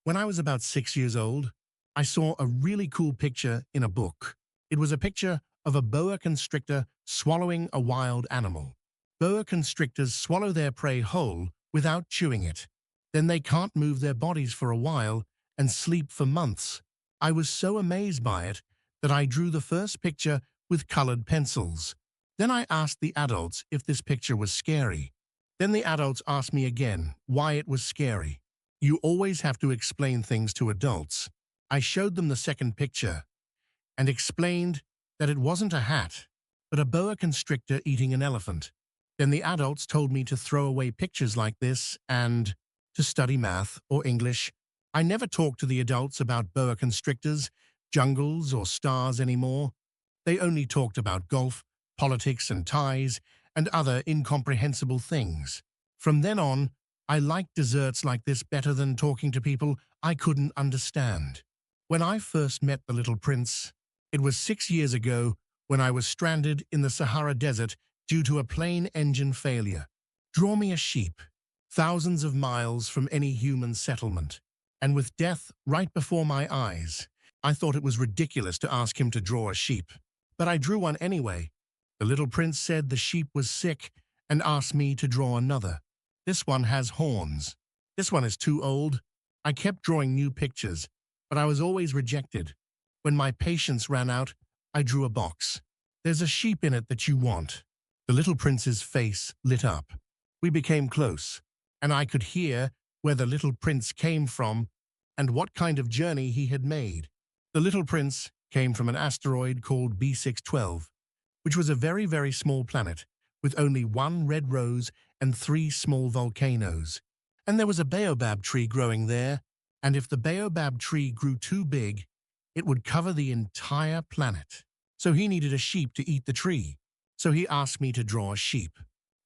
When I was about 6 years old, I saw a really cool picture in a book. It was a picture of a boa constrictor swallowing a wild animal. Boa constrictors swallow their prey whole without chewing it. Then they can't move their bodies for a while and sleep for months. I was so amazed by it that I drew the first picture with colored pencils. Then I asked the adults if this picture was scary. Then the adults asked me again why it was scary. You always have to explain things to adults. I showed them the second picture and explained that it wasn't a hat, but a boa constrictor eating an elephant. Then the adults told me to throw away pictures like this and to study math or English. I never talked to the adults about boa constrictors, jungles, or stars anymore. They only talked about golf, politics and ties, and other incomprehensible things. From then on, I liked desserts like this better than talking to people I couldn't understand. When I first met the little prince, it was 6 years ago when I was stranded in the Sahara Desert due to a plane engine failure. Draw me a sheep, thousands of miles from any human settlement, and with death right before my eyes. I thought it was ridiculous to ask him to draw a sheep, but I drew one anyway. The little prince said the sheep was sick and asked me to draw another. This one has horns. This one is too old. I kept drawing new pictures, but I was always rejected. When my patience ran out, I drew a box. There's a sheep in it that you want. The little prince's face lit up. We became close, and I could hear where the little prince came from and what kind of journey he had made. The little prince came from an asteroid called B612, which was a very, very small planet with only one red rose and 3 small volcanoes. And there was a baobab tree growing there, and if the baobab tree grew too big, it would cover the entire planet. So he needed a sheep to eat the tree. So he asked me to draw a sheep.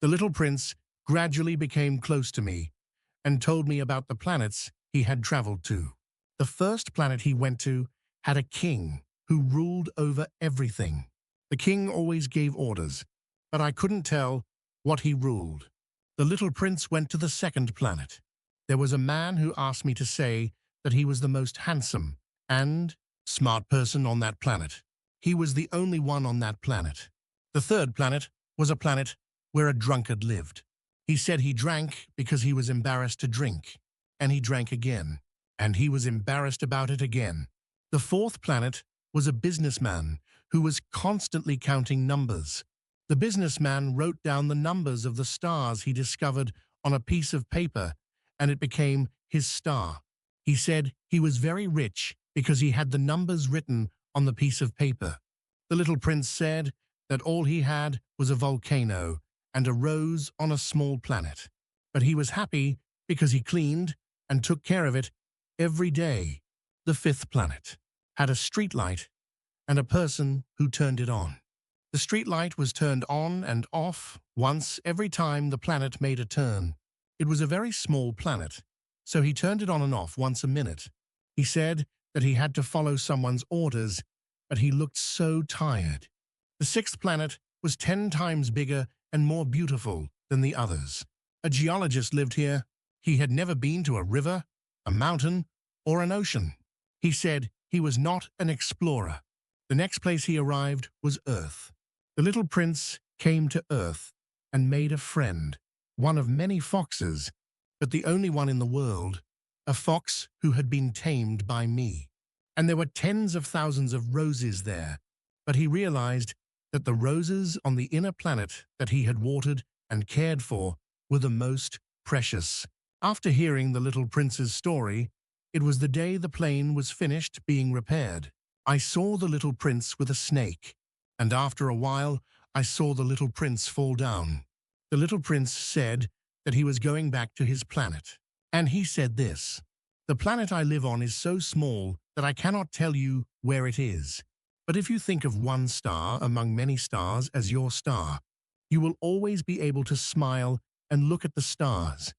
The little prince gradually became close to me and told me about the planets he had traveled to. The first planet he went to had a king who ruled over everything. The king always gave orders, but I couldn't tell what he ruled. The little prince went to the second planet. There was a man who asked me to say that he was the most handsome and smart person on that planet. He was the only one on that planet. The third planet was a planet where a drunkard lived. He said he drank because he was embarrassed to drink, and he drank again, and he was embarrassed about it again. The fourth planet was a businessman who was constantly counting numbers. The businessman wrote down the numbers of the stars he discovered on a piece of paper, and it became his star. He said he was very rich because he had the numbers written on the piece of paper. The little prince said that all he had was a volcano and a rose on a small planet. But he was happy because he cleaned and took care of it every day. The fifth planet had a streetlight and a person who turned it on. The streetlight was turned on and off once every time the planet made a turn. It was a very small planet, so he turned it on and off once a minute. He said that he had to follow someone's orders, but he looked so tired. The sixth planet was 10 times bigger and more beautiful than the others. A geologist lived here. He had never been to a river, a mountain, or an ocean. He said he was not an explorer. The next place he arrived was Earth. The little prince came to Earth and made a friend, one of many foxes, but the only one in the world, a fox who had been tamed by me. And there were tens of thousands of roses there, but he realized that the roses on the inner planet that he had watered and cared for were the most precious. After hearing the little prince's story, it was the day the plane was finished being repaired. I saw the little prince with a snake, and after a while, I saw the little prince fall down. The little prince said that he was going back to his planet. And he said this: "The planet I live on is so small that I cannot tell you where it is. But if you think of one star among many stars as your star, you will always be able to smile and look at the stars.